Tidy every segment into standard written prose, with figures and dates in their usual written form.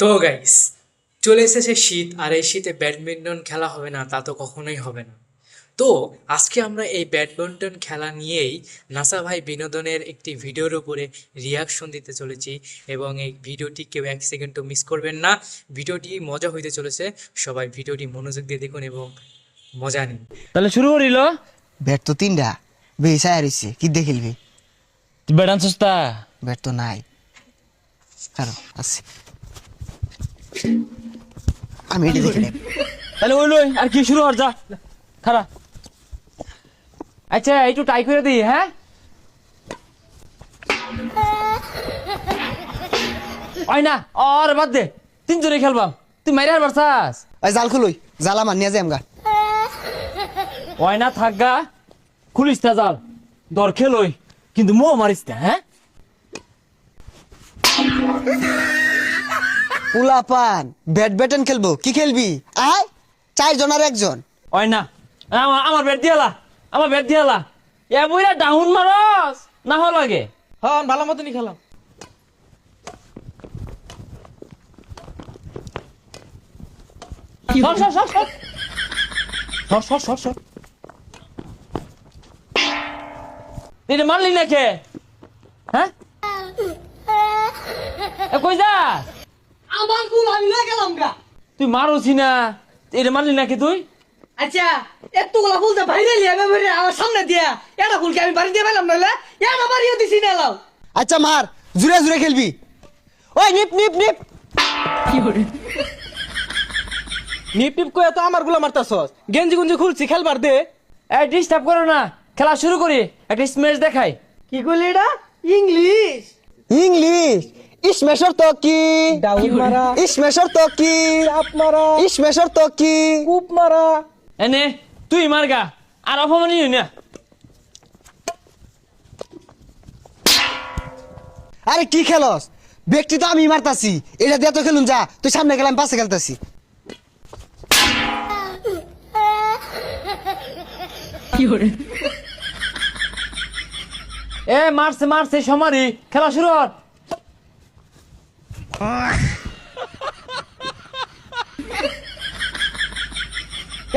তো গাইস, চলে এসেছে শীত, আর এই শীতে ব্যাডমিন্টন খেলা হবে না তা তো কখনোই হবে না। তো আজকে আমরা এই ব্যাডমিন্টন খেলা নিয়েই নাসা ভাই বিনোদনের একটি ভিডিওর উপরে রিয়াকশন দিতে চলেছি, এবং এই ভিডিওটি কেউ এক সেকেন্ডও মিস করবেন না। ভিডিওটি মজা হইতে চলেছে, সবাই ভিডিওটি মনোযোগ দিয়ে দেখুন এবং মজা নিন। তাহলে শুরু করিল। ব্যাট তো তিনটা বেসায় রয়েছে কি দিয়ে খেলবি? তুই বেড়ান সস্তা। ব্যাট তো নাই, কারণ আছে আমি এটা দেখে নেব। তাহলে ওই লই আর কি শুরু হর যা খারা। আচ্ছা একটু টাই করে দিই, হ্যাঁ ওই না আর বাদ দে, তিনজনে খেলবাম, তুই মাইরে আর বারসাস। ওই জাল খুলই, জাল আমার নিয়ে যাই আমগা। ওই না থাকগা, খুলিস তা জাল, দর খেলই কিন্তু মো মারিস না, হ্যাঁ। পোলাপান ব্যাডমিন্টন খেলবো, কি খেলবি? আয় 4 জন আর 1 জন। ওই না আমার ব্যাট দিয়ালা, আমার ব্যাট দিয়ালা, এ বইরা ডাউন মারস না হওয়া লাগে। হ্যাঁ ভালো মতনই খেলাম। সর সর সর সর সর সর সর সর। তুই মারলি না কে, হ্যাঁ? এ কই যাস? আমার ফুল আমি না গেলাম গা। তুই মারোছি না, এটা মারলি না কে তুই? আচ্ছা এতগুলা ফুল তো বাইরে লিয়ে বেরে আমার সামনে দিয়া এটা ফুলকে আমি বাড়ি দিয়ে পেলাম নইলে এটা বাড়িও দিছি না লাও। আচ্ছা মার, জুড়ে জুড়ে খেলবি। ওই নিপ নিপ নিপ। নিপ টিপ কয়ে তো আমার গুলা মারতাছস, গেঞ্জি গুঞ্জি খুলছি খেলবার দে। এই ডিস্টার্ব করো না, খেলা শুরু করি, একটা স্ম্যাশ দেখাই। কি কইলি এটা? ইংলিশ ইংলিশ ইসমেশর তো কি? ডাউন মারা, ইসমেশর তো কি? চাপ মারা, ইসমেশর তো কি? কূপ মারা। এনে তুই মারগা, আর অপমানি হই না। আরে কি খেলস? ব্যক্তি তো আমি মারতাছি, এটা দিয়ে তো খেলুন যা, তুই সামনে গেলাম পাশে খেলতাছি। এ মারছে মারছে সমারি, খেলা শুরু হর।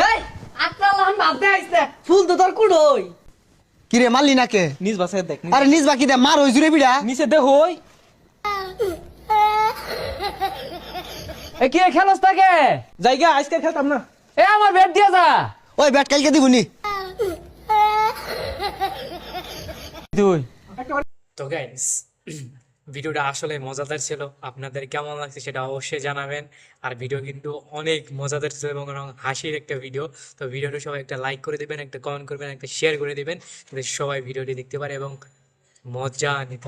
এই আত্রা লাহান ভাবতে আইছে ফুল তো তোর কুড়ই কি রে মারলি না কে? নিজ বাসে দেখ। আরে নিজ বাকি দে, মার ওই জুড়ে বিড়া। নিচে দে হই। এ কি খেলস তাকে? জায়গা আজকে খেলতাম না। এ আমার ব্যাট দিয়া যা। ওই ব্যাট কালকে দিবনি। তুই তো গাইস, ভিডিওটা আসলে মজাদার ছিল, আপনাদের কেমন লাগছে সেটা অবশ্যই জানাবেন। আর ভিডিও কিন্তু অনেক মজাদার ছিল এবং হাসির একটা ভিডিও। তো ভিডিওটা সবাই একটা লাইক করে দিবেন, একটা কমেন্ট করবেন, একটা শেয়ার করে দিবেন, যাতে সবাই ভিডিওটি দেখতে পারে এবং মজা নিতে